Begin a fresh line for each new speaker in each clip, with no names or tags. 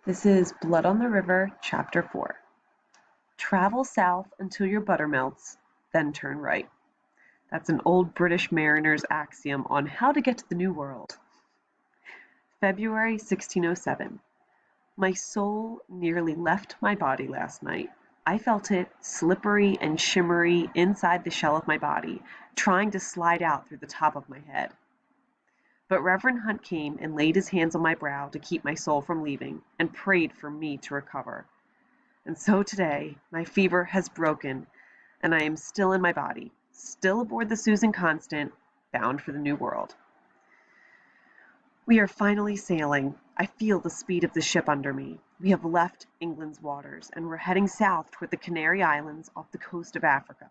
This is Blood on the River, Chapter 4. Travel south until your butter melts, then turn right. That's an old British mariner's axiom on how to get to the New World. February 1607. My soul nearly left my body last night. I felt it, slippery and shimmery inside the shell of my body, trying to slide out through the top of my head. But Reverend Hunt came and laid his hands on my brow to keep my soul from leaving, and prayed for me to recover. And so today, my fever has broken, and I am still in my body, still aboard the Susan Constant, bound for the New World. We are finally sailing. I feel the speed of the ship under me. We have left England's waters, and we're heading south toward the Canary Islands off the coast of Africa.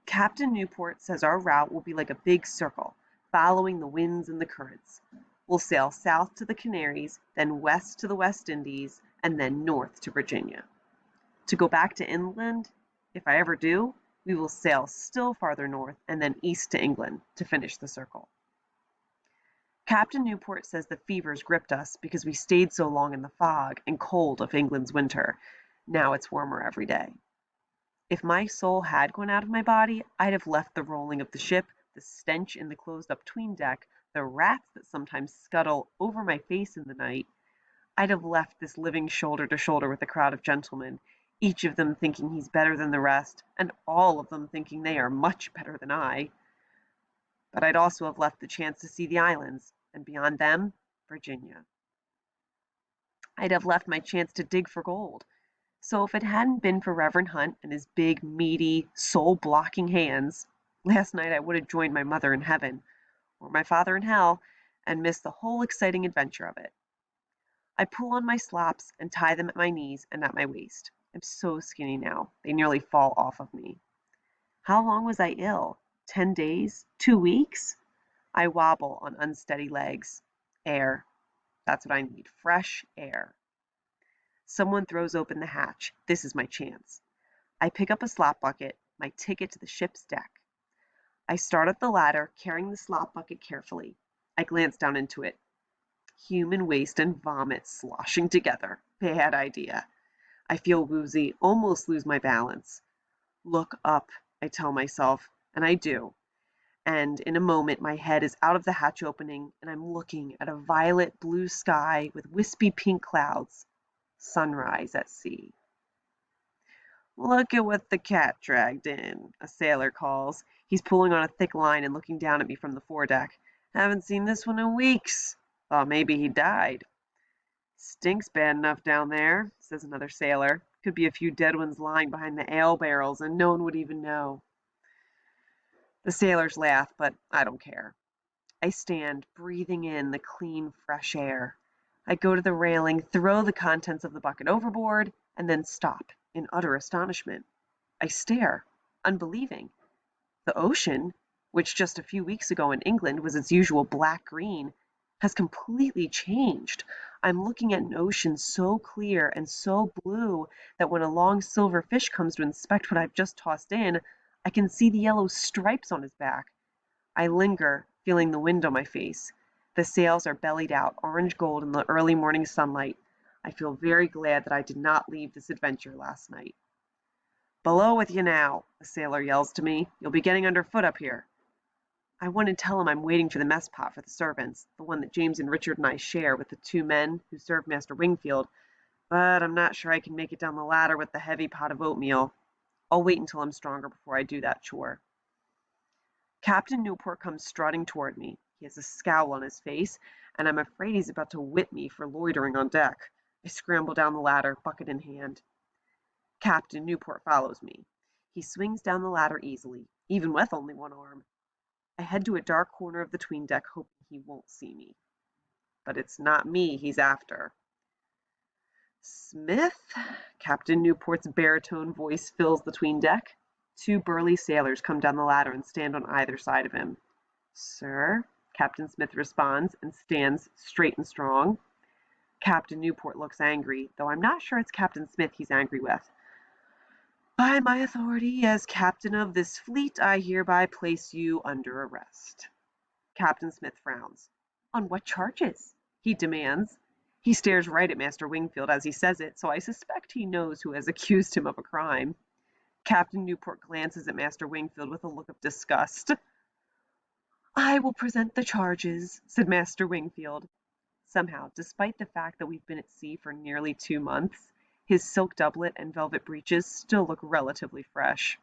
Captain Newport says our route will be like a big circle, following the winds and the currents. We'll sail south to the Canaries, then west to the West Indies, and then north to Virginia. To go back to England, if I ever do, we will sail still farther north and then east to England to finish the circle. Captain Newport says the fevers gripped us because we stayed so long in the fog and cold of England's winter. Now it's warmer every day. If my soul had gone out of my body, I'd have left the rolling of the ship, the stench in the closed-up 'tween deck, the rats that sometimes scuttle over my face in the night. I'd have left this living shoulder to shoulder with a crowd of gentlemen, each of them thinking he's better than the rest, and all of them thinking they are much better than I. But I'd also have left the chance to see the islands, and beyond them, Virginia. I'd have left my chance to dig for gold. So if it hadn't been for Reverend Hunt and his big, meaty, soul-blocking hands, last night I would have joined my mother in heaven, or my father in hell, and missed the whole exciting adventure of it. I pull on my slops and tie them at my knees and at my waist. I'm so skinny now, they nearly fall off of me. How long was I ill? 10 days? 2 weeks? I wobble on unsteady legs. Air. That's what I need. Fresh air. Someone throws open the hatch. This is my chance. I pick up a slop bucket, my ticket to the ship's deck. I start up the ladder, carrying the slop bucket carefully. I glance down into it. Human waste and vomit sloshing together. Bad idea. I feel woozy, almost lose my balance. Look up, I tell myself, and I do. And in a moment, my head is out of the hatch opening, and I'm looking at a violet blue sky with wispy pink clouds. Sunrise at sea. Look at what the cat dragged in, a sailor calls. He's pulling on a thick line and looking down at me from the foredeck. Haven't seen this one in weeks. Thought maybe he died. Stinks bad enough down there, says another sailor. Could be a few dead ones lying behind the ale barrels, and no one would even know. The sailors laugh, but I don't care. I stand, breathing in the clean, fresh air. I go to the railing, throw the contents of the bucket overboard, and then stop in utter astonishment. I stare, unbelieving. The ocean, which just a few weeks ago in England was its usual black-green, has completely changed. I'm looking at an ocean so clear and so blue that when a long silver fish comes to inspect what I've just tossed in, I can see the yellow stripes on his back. I linger, feeling the wind on my face. The sails are bellied out, orange gold in the early morning sunlight. I feel very glad that I did not leave this adventure last night. Below with you now, a sailor yells to me. You'll be getting underfoot up here. I want to tell him I'm waiting for the mess pot for the servants, the one that James and Richard and I share with the 2 men who serve Master Wingfield, but I'm not sure I can make it down the ladder with the heavy pot of oatmeal. I'll wait until I'm stronger before I do that chore. Captain Newport comes strutting toward me. He has a scowl on his face, and I'm afraid he's about to whip me for loitering on deck. I scramble down the ladder, bucket in hand. Captain Newport follows me. He swings down the ladder easily, even with only one arm. I head to a dark corner of the 'tween deck, hoping he won't see me. But it's not me he's after. Smith? Captain Newport's baritone voice fills the 'tween deck. 2 burly sailors come down the ladder and stand on either side of him. Sir? Captain Smith responds and stands straight and strong. Captain Newport looks angry, though I'm not sure it's Captain Smith he's angry with. By my authority as captain of this fleet, I hereby place you under arrest. Captain Smith frowns. On what charges? He demands. He stares right at Master Wingfield as he says it, so I suspect he knows who has accused him of a crime. Captain Newport glances at Master Wingfield with a look of disgust. "I will present the charges," said Master Wingfield. Somehow, despite the fact that we've been at sea for nearly 2 months, his silk doublet and velvet breeches still look relatively fresh.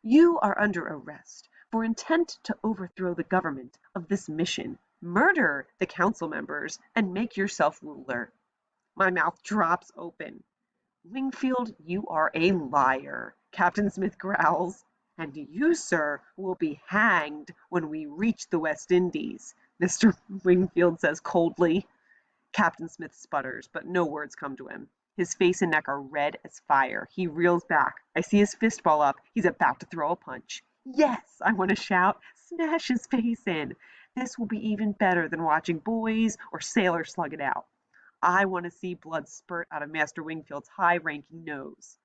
"You are under arrest for intent to overthrow the government of this mission, murder the council members, and make yourself ruler." My mouth drops open. "Wingfield, you are a liar," Captain Smith growls. "And you, sir, will be hanged when we reach the West Indies," Mr. Wingfield says coldly. Captain Smith sputters, but no words come to him. His face and neck are red as fire. He reels back. I see his fist ball up. He's about to throw a punch. "Yes," I want to shout. "Smash his face in. This will be even better than watching boys or sailors slug it out. I want to see blood spurt out of Master Wingfield's high-ranking nose."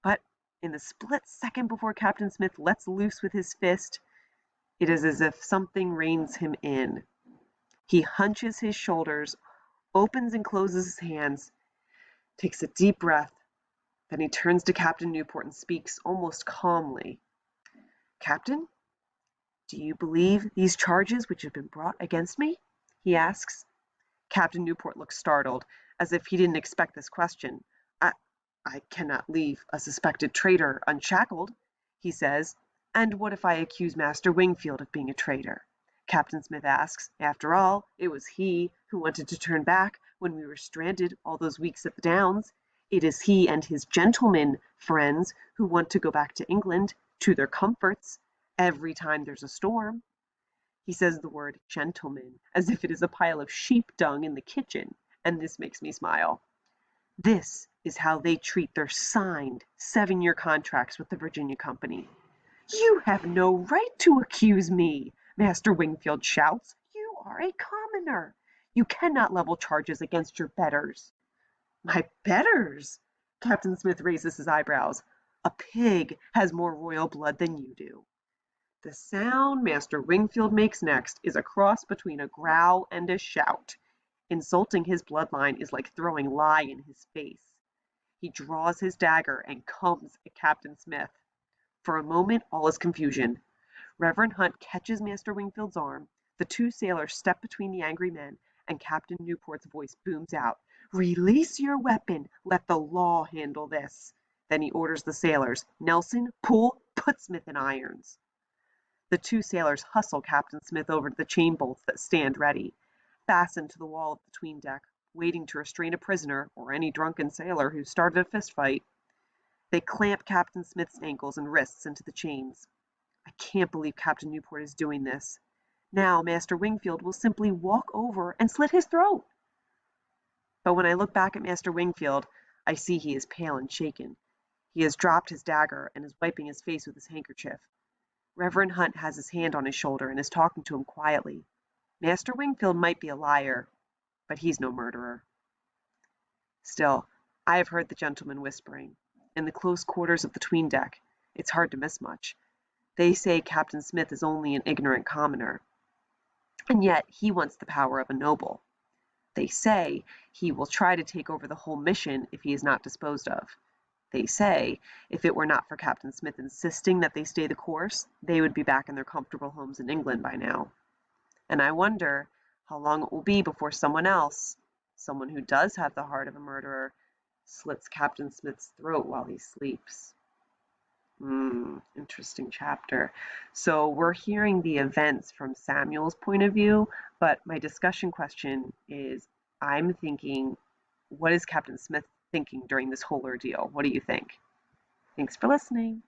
But in the split second before Captain Smith lets loose with his fist, it is as if something reins him in. He hunches his shoulders, opens and closes his hands, takes a deep breath, then he turns to Captain Newport and speaks almost calmly. "Captain, do you believe these charges which have been brought against me?" he asks. Captain Newport looks startled, as if he didn't expect this question. I cannot leave a suspected traitor unshackled," he says. "And what if I accuse Master Wingfield of being a traitor?" Captain Smith asks. "After all, it was he who wanted to turn back when we were stranded all those weeks at the Downs. It is he and his gentlemen friends who want to go back to England, to their comforts, every time there's a storm." He says the word "gentleman" as if it is a pile of sheep dung in the kitchen, and this makes me smile. This is how they treat their signed 7-year contracts with the Virginia Company. "You have no right to accuse me," Master Wingfield shouts. "You are a commoner. You cannot level charges against your betters." "My betters?" Captain Smith raises his eyebrows. "A pig has more royal blood than you do." The sound Master Wingfield makes next is a cross between a growl and a shout. Insulting his bloodline is like throwing lye in his face. He draws his dagger and comes at Captain Smith. For a moment, all is confusion. Reverend Hunt catches Master Wingfield's arm, the 2 sailors step between the angry men, and Captain Newport's voice booms out, "Release your weapon! Let the law handle this!" Then he orders the sailors, "Nelson, pull, put Smith in irons." The 2 sailors hustle Captain Smith over to the chain bolts that stand ready, fastened to the wall of the 'tween deck, waiting to restrain a prisoner or any drunken sailor who started a fist fight. They clamp Captain Smith's ankles and wrists into the chains. I can't believe Captain Newport is doing this. Now Master Wingfield will simply walk over and slit his throat. But when I look back at Master Wingfield, I see he is pale and shaken. He has dropped his dagger and is wiping his face with his handkerchief. Reverend Hunt has his hand on his shoulder and is talking to him quietly. Master Wingfield might be a liar, but he's no murderer. Still, I have heard the gentlemen whispering. In the close quarters of the 'tween deck, it's hard to miss much. They say Captain Smith is only an ignorant commoner, and yet he wants the power of a noble. They say he will try to take over the whole mission if he is not disposed of. They say if it were not for Captain Smith insisting that they stay the course, they would be back in their comfortable homes in England by now. And I wonder how long it will be before someone else, someone who does have the heart of a murderer, slits Captain Smith's throat while he sleeps. Interesting chapter. So we're hearing the events from Samuel's point of view, but my discussion question is, I'm thinking, what is Captain Smith thinking during this whole ordeal? What do you think? Thanks for listening.